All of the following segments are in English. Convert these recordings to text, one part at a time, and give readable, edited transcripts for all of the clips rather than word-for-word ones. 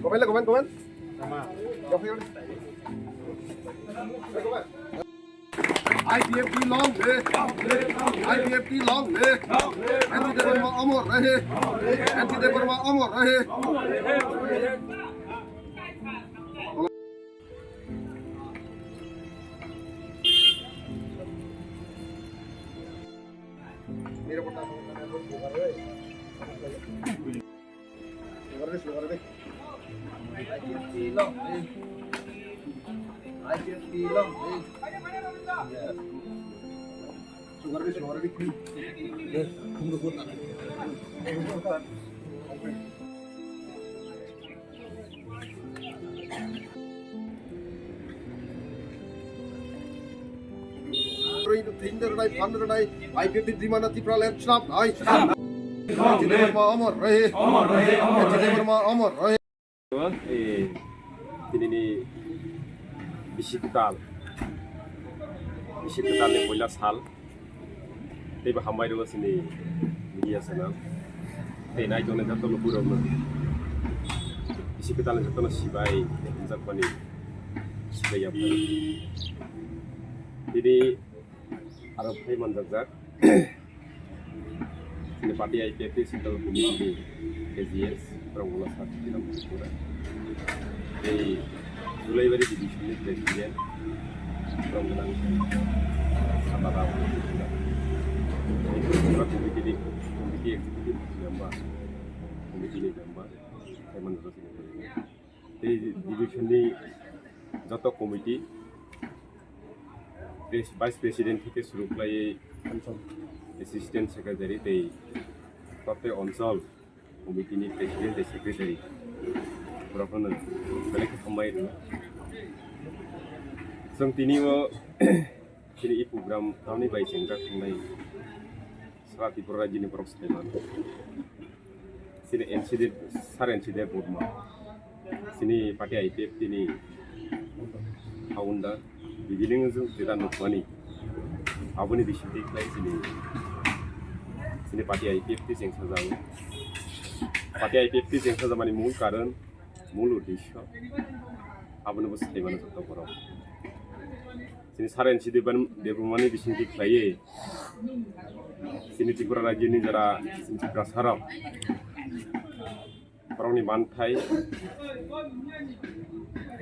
Komen lah, komen. Sama. IPFT long live, IPFT long live, anti Burma amar rahe, anti Burma amar rahe. मेरे को sugar दे IPFT long live, IPFT long live. Sugar दे तुम लोग बोलना itu tinggal naik pandai naik IPFT di mana tipra land snap naik tidak bermamor tidak bermamor ini bisiktal ni bola sal teba hambai ro sini media sana tei nai jone jato lo puro na bisiktal ni jato na sibai jak pani sibai apa jadi arab hai manjak ini parti IPFT Central Committee KGS Prabowo Satu dalam pura di Sulaiman Division ni Presiden Prabowo Sabara komite eksekutif gambar komite ini gambar saya menurut ini di division ni jatuh komite Vice President থেকে শুরু করে Assistant Secretary dari Partai Onsol Komite ini Presiden dan Secretary berapa nih balik kembali dulu sang tini wo kini program tahun ini baik sehingga kembali saat di Purwajini Prof Sleman sini NCD sar NCD Burma sini Partai IPFT ini Haunda beginning itu tidak nukmani apa nih disini sini Partai IPFT yang sejauh Partai IPFT yang sejauh mana mul karena mul uddesho apa nih bos Sleman itu korang sini saran sih depan disini kaya sini Tripura Raja ini jara sini Tripura Sarap orang ini mantai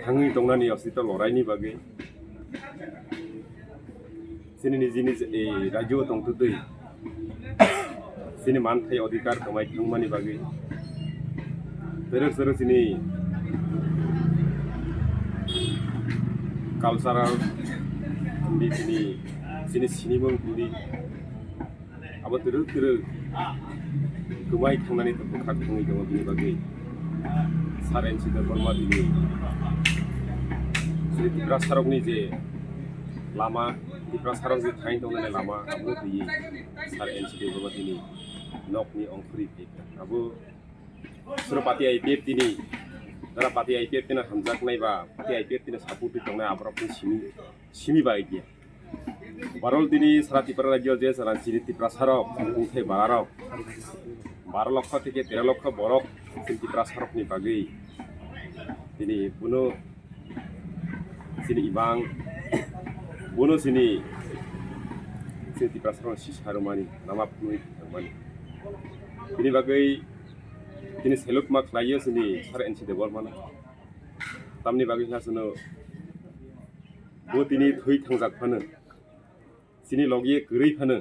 hangi tongna nih asli lorai nih bagai sini nih jenis Raja tong tuh sini mantai odikar kemai tongma nih bagai terus sini cultural di sini mengkuli apa terus kemai tangan itu bukan kemai jangan ini bagi saran sudah bermat ini jadi di prasarok ni je lama di prasarok je kain tangan lama abu di saran sudah bermat ini nok ni ongkri kita abu suruh Parti IPFT ini Dara Parti IPFT na hamzak nai ba Parti IPFT na support tong na abra pun simi ba dia barol dini sarati Tripura Rajya je saran sini Tripura Sarok ungkai bararok 12 লক্ষ থেকে 13 লক্ষ বরক Tripura Sarok ni bagi ini bunuh sini ibang bunuh sini Tripura Sarok si sarumani nama penuh sarumani ini bagi ini seluk mak layo sini sar NC debor mana tamni bagi hasno buat ini thui tangjak phano sini logi gerei phano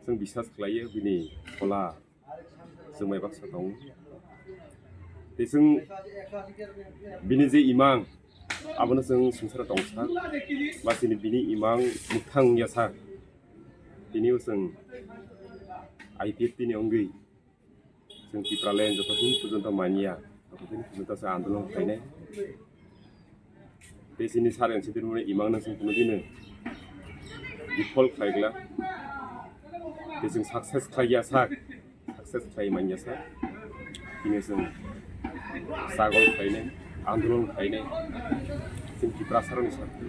जों बिसास खालायो बिनि खला जों मायबा साथाव जों बिनि जे इमां आबोनो जों संसार दंसा बासिनि बिनि इमां मुथां यासा बिनि जों IPFT नि अनगै जों Tripura Land जतदिन पर्यन्त मानिया ततदिन पर्यन्त जों आन्दोलन खालायनाय बे जोंनि सारेन सिदिरमोन इमांनो जों कुनुदिनो बिफल खालायग्ला जों साक्सेस खालाया साक्सेस खालायमानिया सा बिनि जों सागल खालायनाय आन्दोलन खालायनाय जों Tripura Sarokनि साथै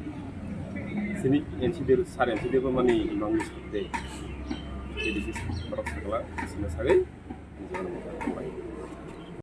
जोंनि एनसिदेर सार एनसिदेरबो माने इमांनि साथै बिदि बरफ सागला बिसोरनो सागै